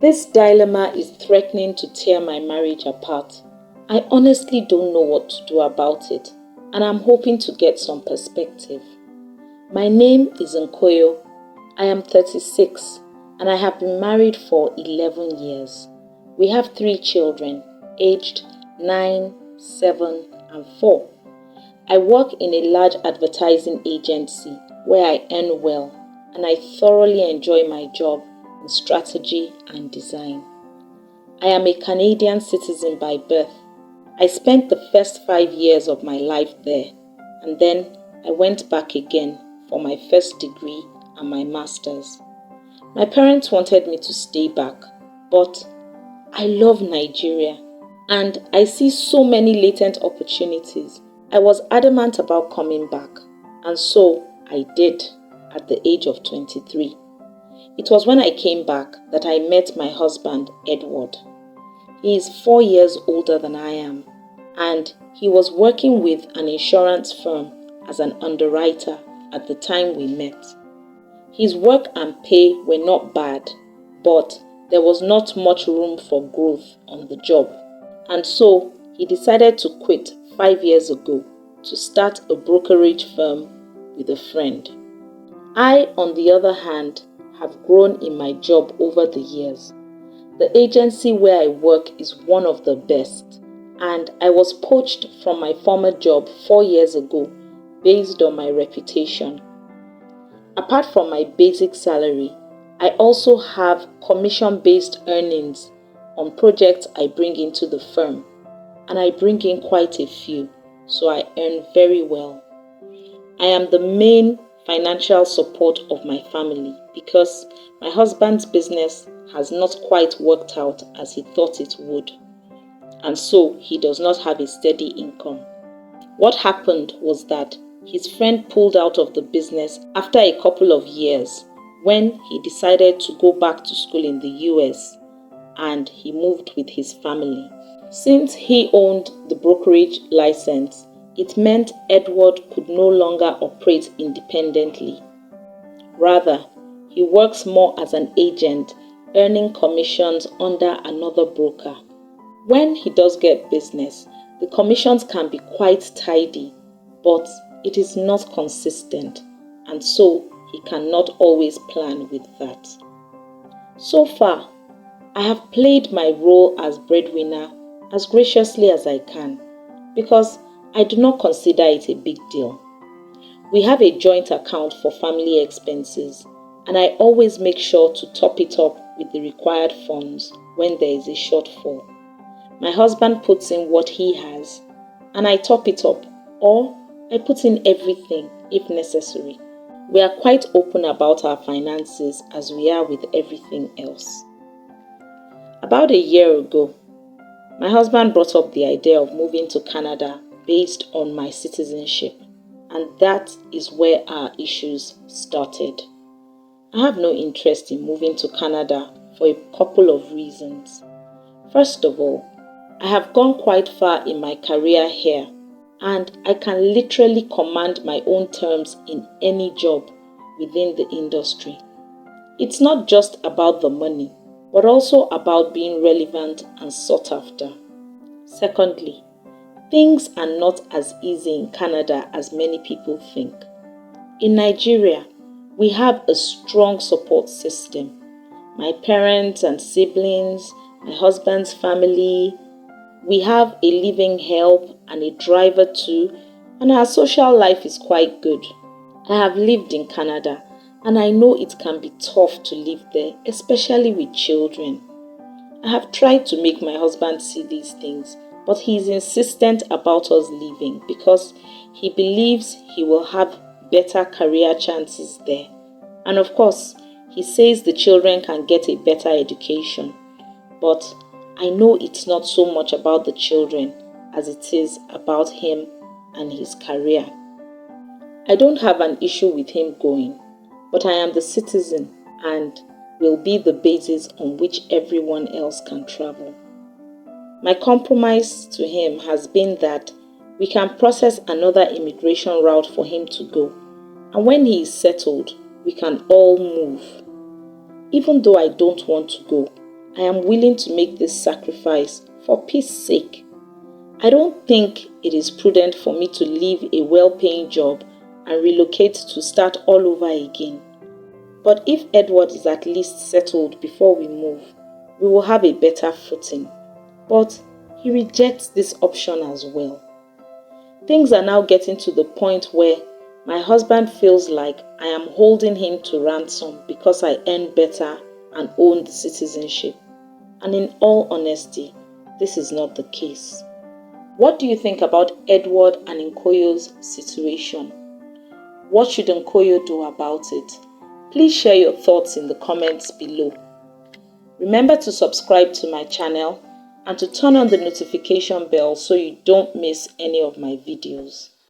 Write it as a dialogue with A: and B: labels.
A: This dilemma is threatening to tear my marriage apart. I honestly don't know what to do about it, and I'm hoping to get some perspective. My name is Nkoyo. I am 36 and I have been married for 11 years. We have 3 children, aged 9, 7, and 4. I work in a large advertising agency where I earn well, and I thoroughly enjoy my job in strategy and design. I am a Canadian citizen by birth. I spent the first 5 years of my life there, and then I went back again for my first degree and my master's. My parents wanted me to stay back, but I love Nigeria and I see so many latent opportunities. I was adamant about coming back, and so I did at the age of 23. It was when I came back that I met my husband, Edward. He is 4 years older than I am, and he was working with an insurance firm as an underwriter at the time we met. His work and pay were not bad, but there was not much room for growth on the job, and so he decided to quit 5 years ago to start a brokerage firm with a friend. I, on the other hand, have grown in my job over the years. The agency where I work is one of the best, and I was poached from my former job 4 years ago based on my reputation. Apart from my basic salary, I also have commission-based earnings on projects I bring into the firm, and I bring in quite a few, so I earn very well. I am the main financial support of my family because my husband's business has not quite worked out as he thought it would, and so he does not have a steady income. What happened was that his friend pulled out of the business after a couple of years when he decided to go back to school in the US, and he moved with his family. Since he owned the brokerage license, it meant Edward could no longer operate independently. Rather, he works more as an agent, earning commissions under another broker. When he does get business, the commissions can be quite tidy, but it is not consistent, and so he cannot always plan with that. So far, I have played my role as breadwinner as graciously as I can because I do not consider it a big deal. We have a joint account for family expenses, and I always make sure to top it up with the required funds when there is a shortfall. My husband puts in what he has, and I top it up, or I put in everything if necessary. We are quite open about our finances as we are with everything else. About a year ago, my husband brought up the idea of moving to Canada based on my citizenship, and that is where our issues started. I have no interest in moving to Canada for a couple of reasons. First of all, I have gone quite far in my career here, and I can literally command my own terms in any job within the industry. It's not just about the money, but also about being relevant and sought after. Secondly, things are not as easy in Canada as many people think. In Nigeria, we have a strong support system. My parents and siblings, my husband's family, we have a living help and a driver too, and our social life is quite good. I have lived in Canada, and I know it can be tough to live there, especially with children. I have tried to make my husband see these things, but he is insistent about us leaving because he believes he will have better career chances there. And of course, he says the children can get a better education. But I know it's not so much about the children as it is about him and his career. I don't have an issue with him going, but I am the citizen and will be the basis on which everyone else can travel. My compromise to him has been that we can process another immigration route for him to go, and when he is settled, we can all move. Even though I don't want to go, I am willing to make this sacrifice for peace sake. I don't think it is prudent for me to leave a well-paying job and relocate to start all over again. But if Edward is at least settled before we move, we will have a better footing. But he rejects this option as well. Things are now getting to the point where my husband feels like I am holding him to ransom because I earn better and own the citizenship. And in all honesty, this is not the case. What do you think about Edward and Nkoyo's situation? What should Nkoyo do about it? Please share your thoughts in the comments below. Remember to subscribe to my channel and to turn on the notification bell so you don't miss any of my videos.